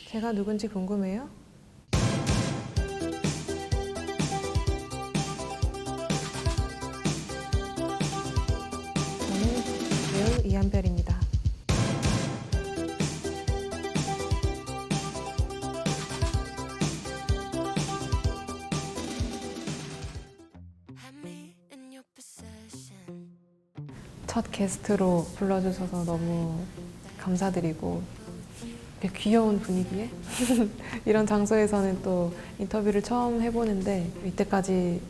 제가 누군지 궁금해요? 저는 배우 이한별입니다. 첫 게스트로 불러주셔서 너무 감사드리고, 이렇게 귀여운 분위기에 이런 장소에서는 또 인터뷰를 처음 해보는데 이때까지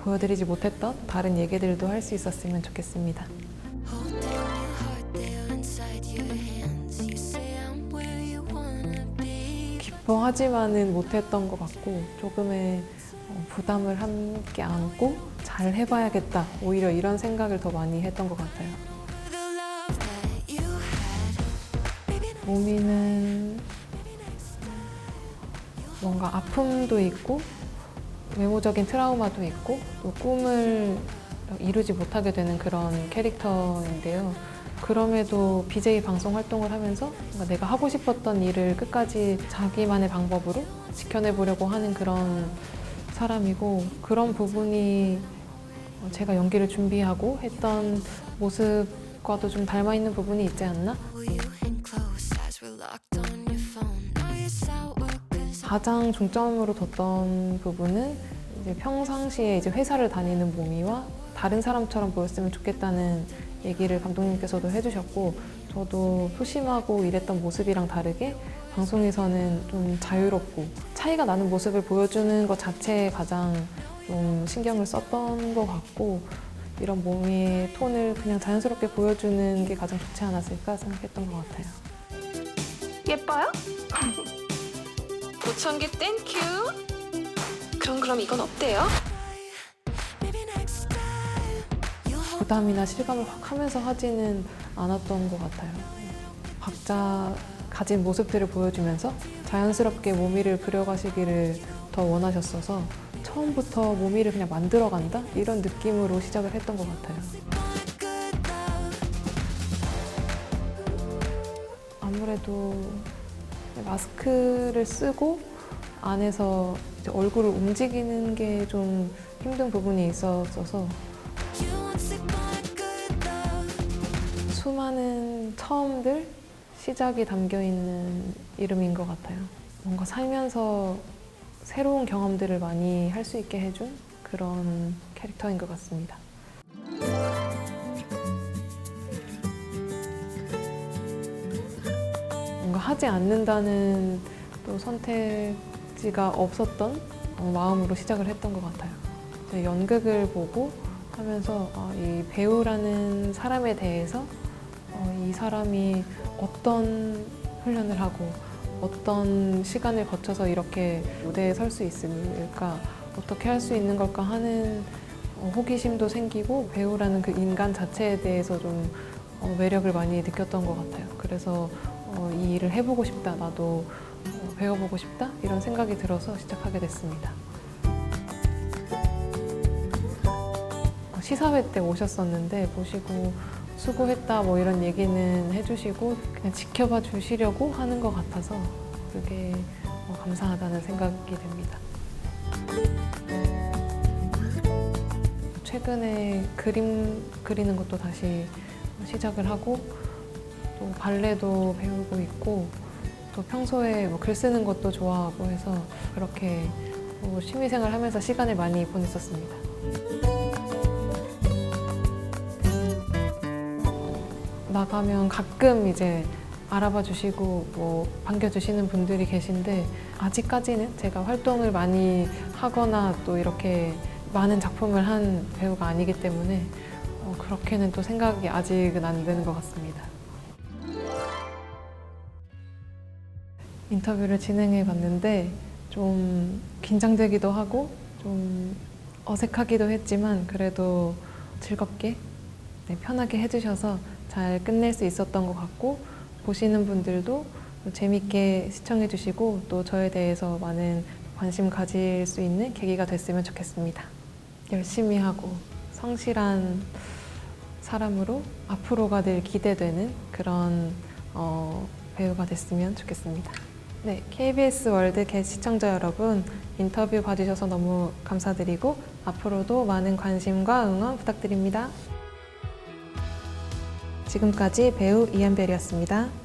보여드리지 못했던 다른 얘기들도 할 수 있었으면 좋겠습니다. 기뻐하지만은 못했던 것 같고, 조금의 부담을 함께 안고 잘 해봐야겠다, 오히려 이런 생각을 더 많이 했던 것 같아요. 모미는 뭔가 아픔도 있고 외모적인 트라우마도 있고 또 꿈을 이루지 못하게 되는 그런 캐릭터인데요. 그럼에도 BJ 방송 활동을 하면서 뭔가 내가 하고 싶었던 일을 끝까지 자기만의 방법으로 지켜내보려고 하는 그런 사람이고, 그런 부분이 제가 연기를 준비하고 했던 모습과도 좀 닮아있는 부분이 있지 않나? 가장 중점으로 뒀던 부분은 이제 평상시에 이제 회사를 다니는 모미와 다른 사람처럼 보였으면 좋겠다는 얘기를 감독님께서도 해주셨고, 저도 소심하고 이랬던 모습이랑 다르게 방송에서는 좀 자유롭고 차이가 나는 모습을 보여주는 것 자체에 가장 좀 신경을 썼던 것 같고, 이런 모미의 톤을 그냥 자연스럽게 보여주는 게 가장 좋지 않았을까 생각했던 것 같아요. 예뻐요? 5,000개 땡큐. 그럼 이건 어때요? 부담이나 실감을 확 하면서 하지는 않았던 것 같아요. 각자 가진 모습들을 보여주면서 자연스럽게 모미를 그려가시기를 더 원하셨어서 처음부터 모미를 그냥 만들어간다? 이런 느낌으로 시작을 했던 것 같아요. 아무래도 마스크를 쓰고 안에서 이제 얼굴을 움직이는 게 좀 힘든 부분이 있었어서 수많은 처음들, 시작이 담겨있는 이름인 것 같아요. 뭔가 살면서 새로운 경험들을 많이 할 수 있게 해준 그런 캐릭터인 것 같습니다. 뭔가 하지 않는다는 또 선택지가 없었던 마음으로 시작을 했던 것 같아요. 이제 연극을 보고 하면서 이 배우라는 사람에 대해서 이 사람이 어떤 훈련을 하고 어떤 시간을 거쳐서 이렇게 무대에 설 수 있을까, 어떻게 할 수 있는 걸까 하는 호기심도 생기고, 배우라는 그 인간 자체에 대해서 좀 매력을 많이 느꼈던 것 같아요. 그래서 이 일을 해보고 싶다, 나도 배워보고 싶다, 이런 생각이 들어서 시작하게 됐습니다. 시사회 때 오셨었는데 보시고 수고했다 뭐 이런 얘기는 해주시고 그냥 지켜봐 주시려고 하는 것 같아서 그게 감사하다는 생각이 듭니다. 최근에 그림 그리는 것도 다시 시작을 하고, 또 발레도 배우고 있고, 또 평소에 글 쓰는 것도 좋아하고 해서 그렇게 취미생활 하면서 시간을 많이 보냈었습니다. 나가면 가끔 이제 알아봐 주시고 뭐 반겨주시는 분들이 계신데, 아직까지는 제가 활동을 많이 하거나 또 이렇게 많은 작품을 한 배우가 아니기 때문에 그렇게는 또 생각이 아직은 안 되는 것 같습니다. 인터뷰를 진행해 봤는데 좀 긴장되기도 하고 좀 어색하기도 했지만 그래도 즐겁게 편하게 해주셔서 잘 끝낼 수 있었던 것 같고, 보시는 분들도 재밌게 시청해 주시고 또 저에 대해서 많은 관심 가질 수 있는 계기가 됐으면 좋겠습니다. 열심히 하고 성실한 사람으로 앞으로가 늘 기대되는 그런 배우가 됐으면 좋겠습니다. 네, KBS 월드캐 시청자 여러분, 인터뷰 봐주셔서 너무 감사드리고 앞으로도 많은 관심과 응원 부탁드립니다. 지금까지 배우 이한별이었습니다.